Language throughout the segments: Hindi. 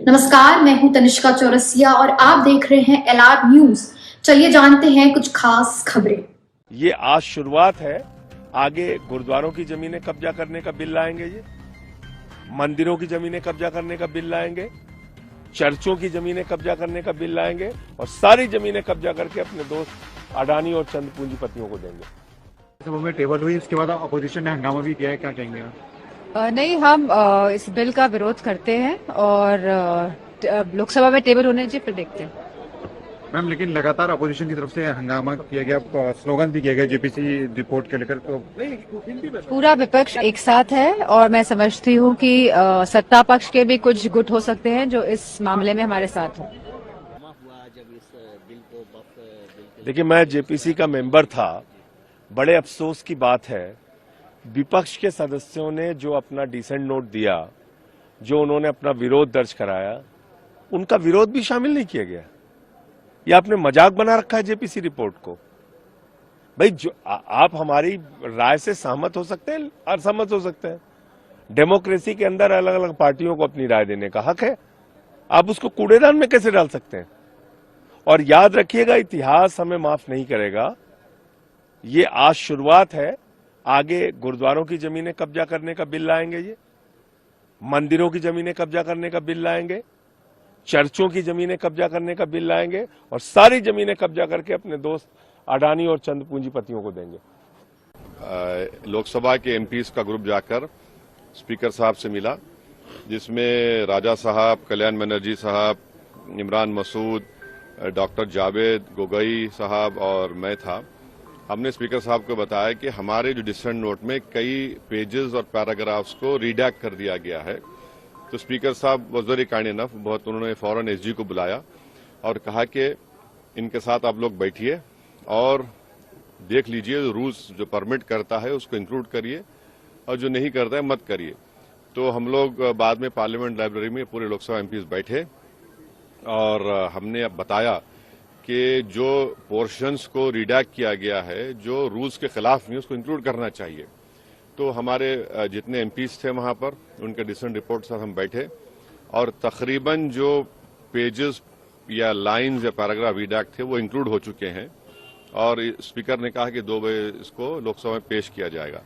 नमस्कार, मैं हूं तनिष्का चौरसिया और आप देख रहे हैं एलआर न्यूज। चलिए जानते हैं कुछ खास खबरें। ये आज शुरुआत है, आगे गुरुद्वारों की जमीनें कब्जा करने का बिल लाएंगे, ये मंदिरों की जमीनें कब्जा करने का बिल लाएंगे, चर्चों की जमीनें कब्जा करने का बिल लाएंगे और सारी जमीनें कब्जा करके अपने दोस्त अडानी और चंद पूंजीपतियों को देंगे। सभा में टेबल हुई, इसके बाद अपोजिशन ने हंगामा भी किया है, क्या कहेंगे आप? नहीं, हम इस बिल का विरोध करते हैं और लोकसभा में टेबल होने चाहिए, फिर देखते हैं। मैम, लेकिन लगातार अपोजिशन की तरफ से हंगामा किया गया, स्लोगन भी किया गया जेपीसी रिपोर्ट के लेकर, तो पूरा विपक्ष एक साथ है और मैं समझती हूँ कि सत्ता पक्ष के भी कुछ गुट हो सकते हैं जो इस मामले में हमारे साथ हो। देखिए, मैं जेपीसी का मेंबर था। बड़े अफसोस की बात है, विपक्ष के सदस्यों ने जो अपना डिसेंट नोट दिया, जो उन्होंने अपना विरोध दर्ज कराया, उनका विरोध भी शामिल नहीं किया गया। ये आपने मजाक बना रखा है जेपीसी रिपोर्ट को। भाई, जो आप हमारी राय से सहमत हो सकते हैं, असहमत हो सकते हैं। डेमोक्रेसी के अंदर अलग अलग पार्टियों को अपनी राय देने का हक है। आप उसको कूड़ेदान में कैसे डाल सकते हैं? और याद रखिएगा, इतिहास हमें माफ नहीं करेगा। ये आज शुरुआत है, आगे गुरुद्वारों की जमीनें कब्जा करने का बिल लाएंगे, ये मंदिरों की जमीनें कब्जा करने का बिल लाएंगे, चर्चों की जमीनें कब्जा करने का बिल लाएंगे और सारी जमीनें कब्जा करके अपने दोस्त अडानी और चंद पूंजीपतियों को देंगे। लोकसभा के एमपीज का ग्रुप जाकर स्पीकर साहब से मिला, जिसमें राजा साहब, कल्याण बनर्जी साहब, इमरान मसूद, डॉक्टर जावेद गोगोई साहब और मैं था। हमने स्पीकर साहब को बताया कि हमारे जो डिसेंट नोट में कई पेजेस और पैराग्राफ्स को रीडैक्ट कर दिया गया है। तो स्पीकर साहब वाज वेरी काइंड इनफ, बहुत उन्होंने फौरन एसजी को बुलाया और कहा कि इनके साथ आप लोग बैठिए और देख लीजिए, रूल्स जो परमिट करता है उसको इंक्लूड करिए और जो नहीं करता है मत करिए। तो हम लोग बाद में पार्लियामेंट लाइब्रेरी में पूरे लोकसभा एमपीज बैठे और हमने अब बताया कि जो पोर्शंस को रिडैक्ट किया गया है, जो रूल्स के खिलाफ नहीं, उसको इंक्लूड करना चाहिए। तो हमारे जितने एमपीज थे वहां पर, उनके डिसेंट रिपोर्ट साथ हम बैठे और तकरीबन जो पेजेस या लाइंस या पैराग्राफ रिडैक्ट थे वो इंक्लूड हो चुके हैं और स्पीकर ने कहा कि 2 बजे इसको लोकसभा में पेश किया जाएगा।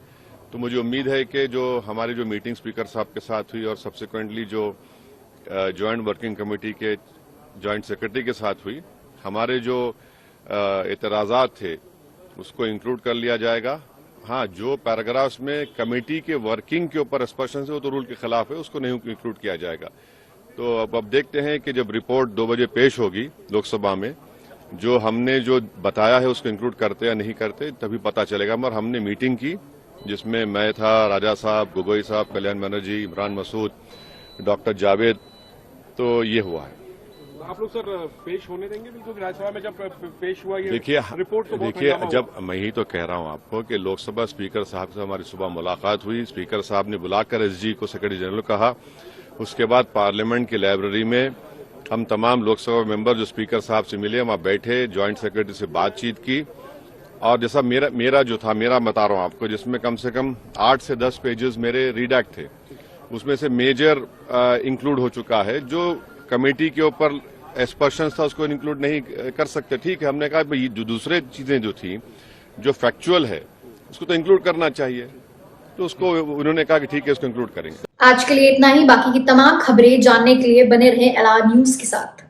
तो मुझे उम्मीद है कि जो हमारी जो मीटिंग स्पीकर साहब के साथ हुई और सब्सिक्वेंटली जो ज्वाइंट वर्किंग कमेटी के ज्वाइंट सेक्रेटरी के साथ हुई, हमारे जो एतराजात थे उसको इंक्लूड कर लिया जाएगा। हाँ, जो पैराग्राफ्स में कमेटी के वर्किंग के ऊपर एक्सप्रेशन है वो तो रूल के खिलाफ है, उसको नहीं इंक्लूड किया जाएगा। तो अब देखते हैं कि जब रिपोर्ट 2 बजे पेश होगी लोकसभा में, जो हमने जो बताया है उसको इंक्लूड करते या नहीं करते तभी पता चलेगा। मगर हमने मीटिंग की जिसमें मैं था, राजा साहब, गोगोई साहब, कल्याण बनर्जी, इमरान मसूद, डॉक्टर जावेद, तो ये हुआ है। आप लोग सर पेश होने देंगे बिल्कुल राज्यसभा में जब पेश हुआ ये देखिए रिपोर्ट? तो देखिए, जब मैं ही तो कह रहा हूं आपको कि लोकसभा स्पीकर साहब से हमारी सुबह मुलाकात हुई। स्पीकर साहब ने बुलाकर एसजी को, सेक्रेटरी जनरल कहा। उसके बाद पार्लियामेंट की लाइब्रेरी में हम तमाम लोकसभा मेंबर जो स्पीकर साहब से मिले, वहां बैठे, ज्वाइंट सेक्रेटरी से बातचीत की और जैसा मेरा जो था, मेरा बता रहा हूं आपको, जिसमें कम से कम 8 से 10 पेजेस मेरे रीडैक्ट थे, उसमें से मेजर इंक्लूड हो चुका है। जो कमेटी के ऊपर एक्सपर्शन था उसको इंक्लूड नहीं कर सकते, ठीक है। हमने कहा भाई जो दूसरे चीजें जो थी, जो फैक्चुअल है, उसको तो इंक्लूड करना चाहिए। तो उसको उन्होंने कहा कि ठीक है, इसको इंक्लूड करेंगे। आज के लिए इतना ही। बाकी की तमाम खबरें जानने के लिए बने रहें एलआर न्यूज के साथ।